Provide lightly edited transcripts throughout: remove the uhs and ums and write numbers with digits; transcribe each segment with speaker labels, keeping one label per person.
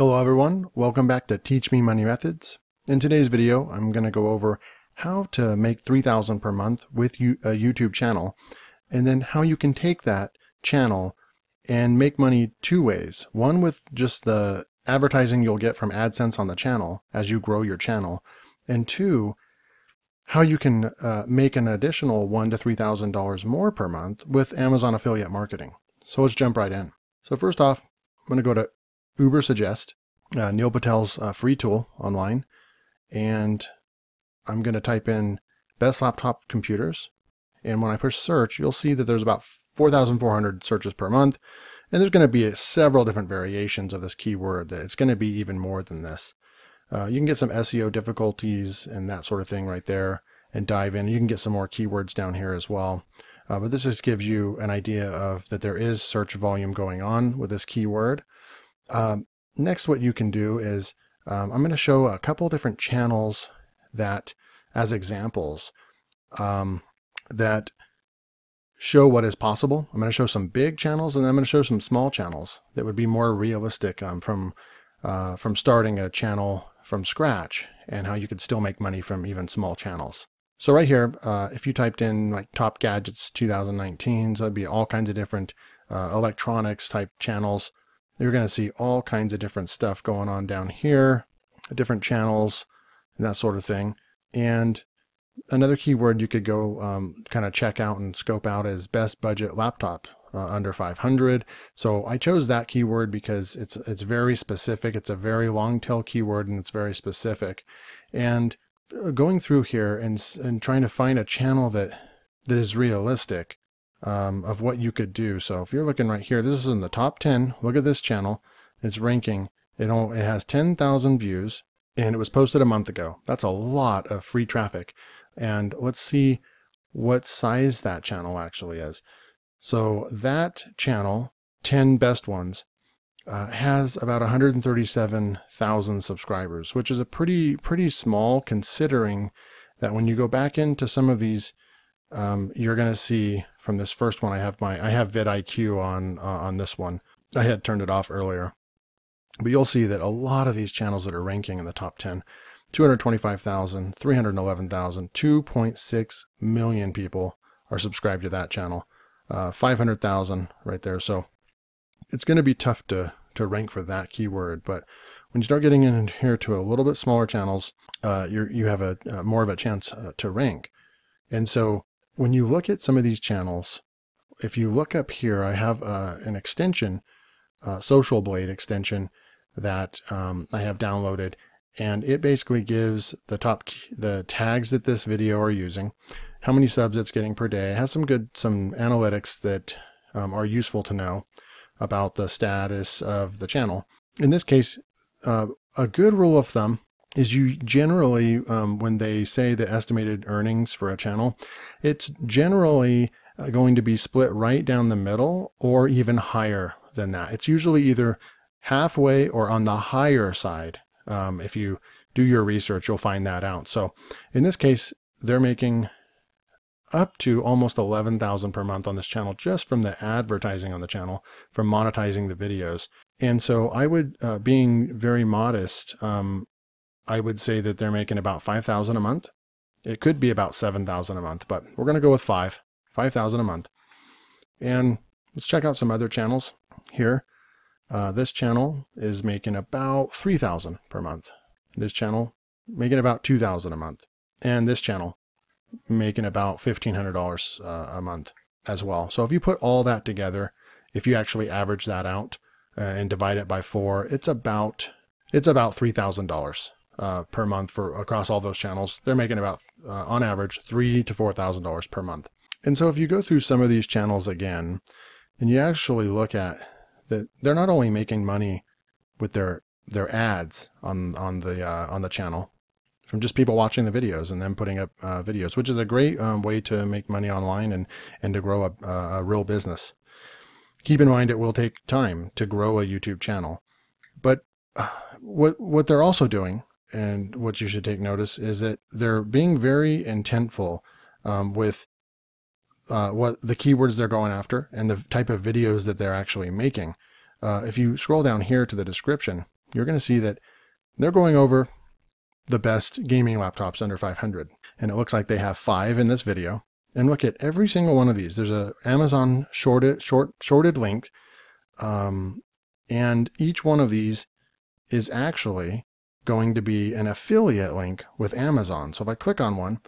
Speaker 1: Hello everyone, welcome back to Teach Me Money Methods. In today's video, I'm going to go over how to make $3,000 per month with a YouTube channel, and then how you can take that channel and make money two ways. One with just the advertising you'll get from AdSense on the channel as you grow your channel, and two, how you can make an additional $1,000 to $3,000 more per month with Amazon affiliate marketing. So let's jump right in. So first off, I'm going to go to Ubersuggest, Neil Patel's free tool online, and I'm going to type in best laptop computers, and when I push search, you'll see that there's about 4,400 searches per month, and there's going to be several different variations of this keyword. That it's going to be even more than this. You can get some SEO difficulties and that sort of thing right there and dive in. You can get some more keywords down here as well. But this just gives you an idea of that there is search volume going on with this keyword. Next, what you can do is I'm going to show a couple different channels that, as examples, that show what is possible. I'm going to show some big channels, and then I'm going to show some small channels that would be more realistic from starting a channel from scratch, and how you could still make money from even small channels. So right here, if you typed in like Top Gadgets 2019, so that'd be all kinds of different electronics type channels. You're going to see all kinds of different stuff going on down here, different channels and that sort of thing. And another keyword you could go kind of check out and scope out is best budget laptop under 500. So I chose that keyword because it's very specific. It's a very long tail keyword, and it's very specific. And going through here and trying to find a channel that is realistic of what you could do. So if you're looking right here, this is in the top 10. Look at this channel. It's ranking. It has 10,000 views, and it was posted a month ago. That's a lot of free traffic. And let's see what size that channel actually is. So that channel, 10 best ones, has about 137,000 subscribers, which is a pretty small, considering that when you go back into some of these, you're going to see from this first one, I have vidIQ on this one. I had turned it off earlier, but you'll see that a lot of these channels that are ranking in the top 10, 225,000, 311,000, 2.6 million people are subscribed to that channel, 500,000 right there. So it's going to be tough to rank for that keyword, but when you start getting in here to a little bit smaller channels, you have a more of a chance to rank. And so when you look at some of these channels, if you look up here, I have an extension, Social Blade extension that I have downloaded, and it basically gives the tags that this video are using, how many subs it's getting per day. It has some analytics that are useful to know about the status of the channel. In this case, a good rule of thumb is you generally, when they say the estimated earnings for a channel, it's generally going to be split right down the middle or even higher than that. It's usually either halfway or on the higher side. If you do your research, you'll find that out. So in this case, they're making up to almost 11,000 per month on this channel just from the advertising on the channel, from monetizing the videos. And so I would, being very modest, I would say that they're making about 5,000 a month. It could be about 7,000 a month, but we're going to go with 5,000 a month. And let's check out some other channels here. This channel is making about 3,000 per month. This channel making about 2,000 a month. And this channel making about $1,500 a month as well. So if you put all that together, if you actually average that out and divide it by 4, it's about $3,000 per month across all those channels. They're making about on average $3,000 to $4,000 per month. And so if you go through some of these channels again, and you actually look at that, they're not only making money with their ads on the channel from just people watching the videos and then putting up videos, which is a great way to make money online and to grow a real business. Keep in mind, it will take time to grow a YouTube channel, but what they're also doing, and what you should take notice, is that they're being very intentful with what the keywords they're going after and the type of videos that they're actually making. If you scroll down here to the description, you're going to see that they're going over the best gaming laptops under 500. And it looks like they have 5 in this video. And look at every single one of these. There's a Amazon shorted link. And each one of these is actually going to be an affiliate link with Amazon. So if I click on one,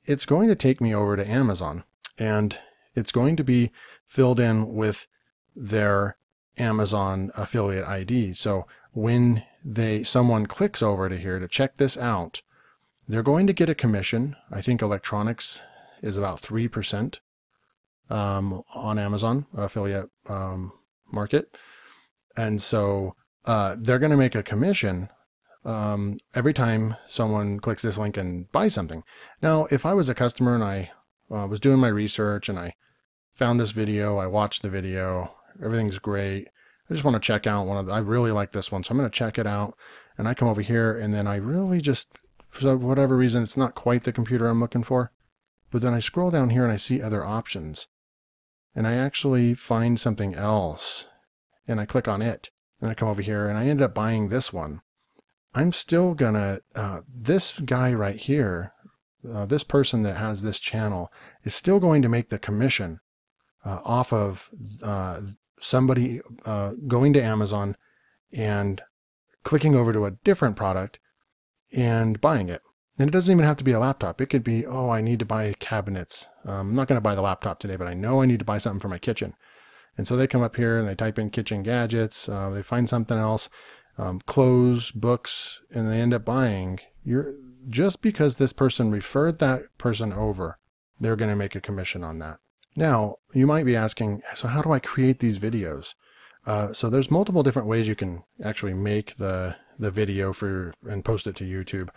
Speaker 1: it's going to take me over to Amazon, and it's going to be filled in with their Amazon affiliate ID. So when someone clicks over to here to check this out, they're going to get a commission. I think electronics is about 3% on Amazon affiliate market. And so they're going to make a commission every time someone clicks this link and buys something. Now, if I was a customer and I was doing my research and I found this video, I watched the video, everything's great. I just want to check out I really like this one, so I'm going to check it out. And I come over here, and then I really just, for whatever reason, it's not quite the computer I'm looking for. But then I scroll down here and I see other options. And I actually find something else. And I click on it. And I come over here and I end up buying this one. I'm still gonna, this guy right here, this person that has this channel is still going to make the commission off of somebody going to Amazon and clicking over to a different product and buying it. And it doesn't even have to be a laptop. It could be, oh, I need to buy cabinets. I'm not going to buy the laptop today, but I know I need to buy something for my kitchen. And so they come up here and they type in kitchen gadgets. They find something else, clothes, books, and they end up buying. Just because this person referred that person over, they're going to make a commission on that. Now, you might be asking, so how do I create these videos? So there's multiple different ways you can actually make the video and post it to YouTube,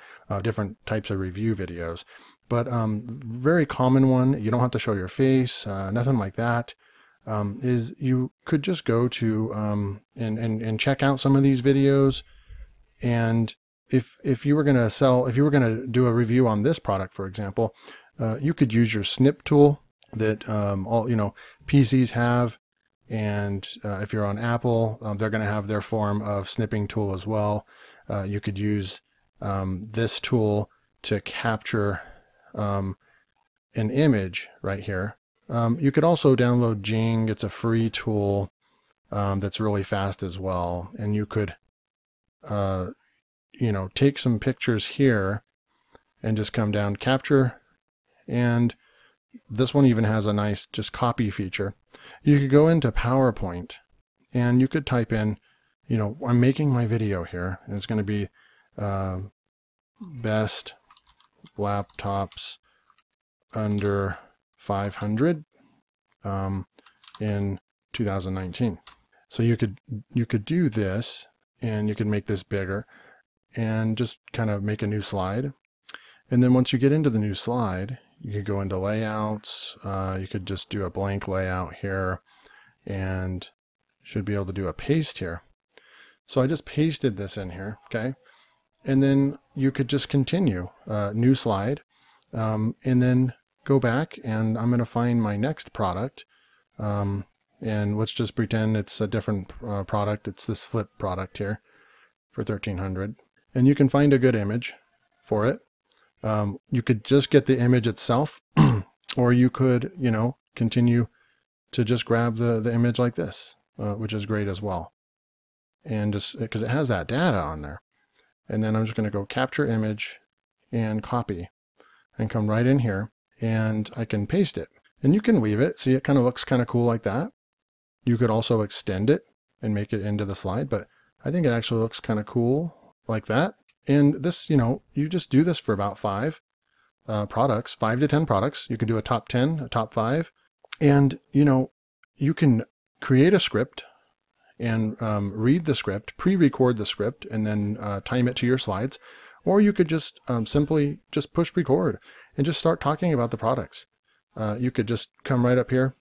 Speaker 1: different types of review videos. But very common one, you don't have to show your face, nothing like that, is you could just go to and check out some of these videos. And if you were going to do a review on this product, for example, you could use your snip tool that all PCs have. And if you're on Apple, they're going to have their form of snipping tool as well. You could use this tool to capture an image right here. You could also download Jing. It's a free tool that's really fast as well. And you could, take some pictures here and just come down, capture, and this one even has a nice just copy feature. You could go into PowerPoint and you could type in, I'm making my video here, and it's going to be best laptops under 500 in 2019. So you could do this, and you could make this bigger and just kind of make a new slide. And then once you get into the new slide, you could go into layouts. You could just do a blank layout here and should be able to do a paste here. So I just pasted this in here, okay? And then you could just continue, new slide, and then go back, and I'm going to find my next product. And let's just pretend it's a different product. It's this flip product here for $1,300. And you can find a good image for it. You could just get the image itself, or you could, continue to just grab the image like this, which is great as well. And just because it has that data on there. And then I'm just going to go capture image and copy and come right in here, and I can paste it. And you can leave it. See, it kind of looks kind of cool like that. You could also extend it and make it into the slide, but I think it actually looks kind of cool like that. And this, you just do this for about 5 products, 5 to 10 products. You can do a top 10, a top 5. And, you can create a script and read the script, pre-record the script, and then time it to your slides. Or you could just simply just push record and just start talking about the products. You could just come right up here,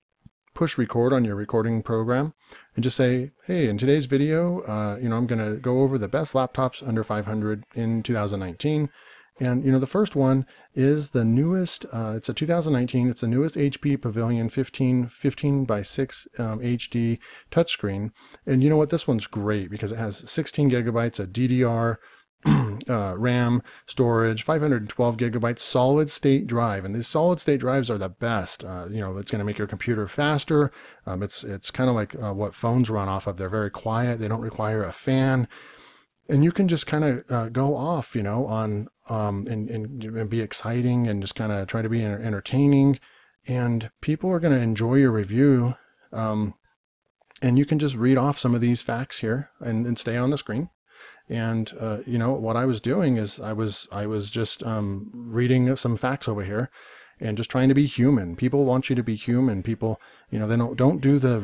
Speaker 1: push record on your recording program, and just say, hey, in today's video, I'm going to go over the best laptops under 500 in 2019. And the first one is the newest, it's a 2019, it's the newest HP Pavilion 15 by 6 HD touchscreen. And you know what, this one's great because it has 16 gigabytes of DDR RAM storage, 512 gigabytes solid state drive. And these solid state drives are the best. It's going to make your computer faster. It's kind of like what phones run off of. They're very quiet. They don't require a fan. And you can just kind of go off, on and be exciting and just kind of try to be entertaining. And people are going to enjoy your review. And you can just read off some of these facts here and stay on the screen. And what I was doing is I was just reading some facts over here and just trying to be human. People want you to be human. People, they don't do the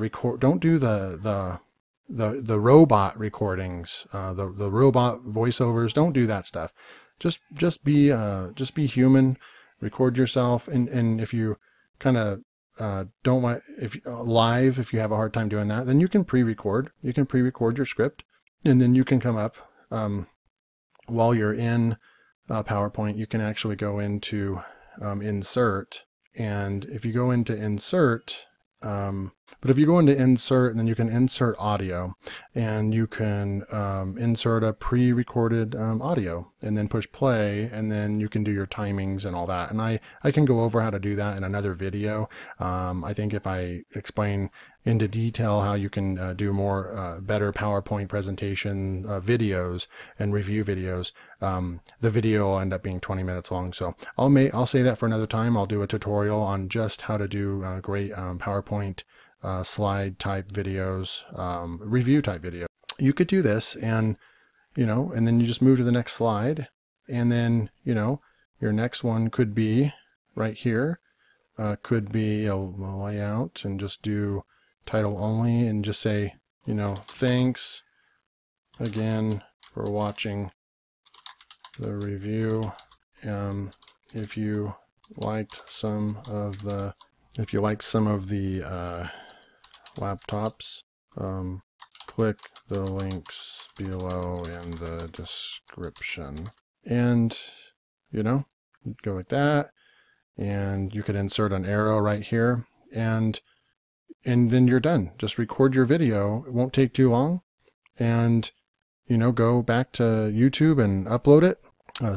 Speaker 1: the robot recordings, the robot voiceovers. Don't do that stuff. Just be human. Record yourself, and if you kind of don't want, if you have a hard time doing that, then you can pre-record. You can pre-record your script, and then you can come up while you're in PowerPoint. You can actually go into insert, and if you go into insert. But if you go into insert, then you can insert audio, and you can insert a pre-recorded audio, and then push play, and then you can do your timings and all that. And I can go over how to do that in another video. I think if I explain into detail how you can do more better PowerPoint presentation videos and review videos, the video will end up being 20 minutes long. So I'll save that for another time. I'll do a tutorial on just how to do great PowerPoint slide type videos, review type video. You could do this, and and then you just move to the next slide, and then your next one could be right here, could be a layout, and just do title only, and just say thanks again for watching the review. If you liked some of the laptops, click the links below in the description. And go like that, and you could insert an arrow right here, and then you're done. Just record your video. It won't take too long, and go back to YouTube and upload it.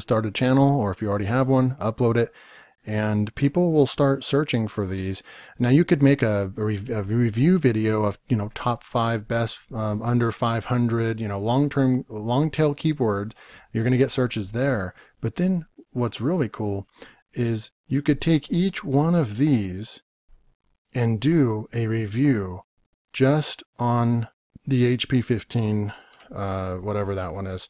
Speaker 1: Start a channel, or if you already have one, upload it. And people will start searching for these. Now you could make a review video of top 5 best under 500 long tail keyword. You're going to get searches there. But then what's really cool is you could take each one of these and do a review just on the HP 15, whatever that one is.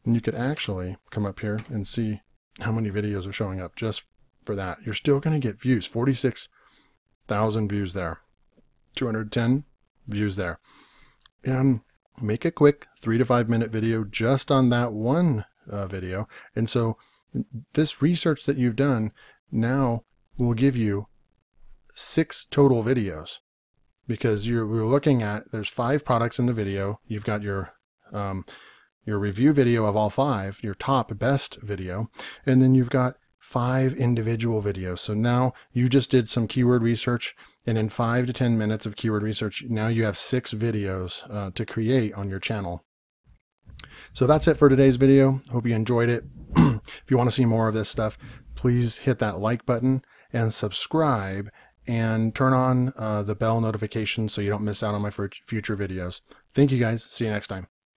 Speaker 1: And you could actually come up here and see how many videos are showing up just for that. You're still going to get views. 46,000 views there, 210 views there. And make a quick 3 to 5 minute video just on that one video. And so this research that you've done now will give you 6 total videos, because we're looking at, there's 5 products in the video. You've got your review video of all 5, your top best video, and then you've got 5 individual videos. So now you just did some keyword research, and in 5 to 10 minutes of keyword research, now you have 6 videos to create on your channel. So that's it for today's video. Hope you enjoyed it. If you want to see more of this stuff, please hit that like button and subscribe, and turn on the bell notification so you don't miss out on my future videos. Thank you guys. See you next time.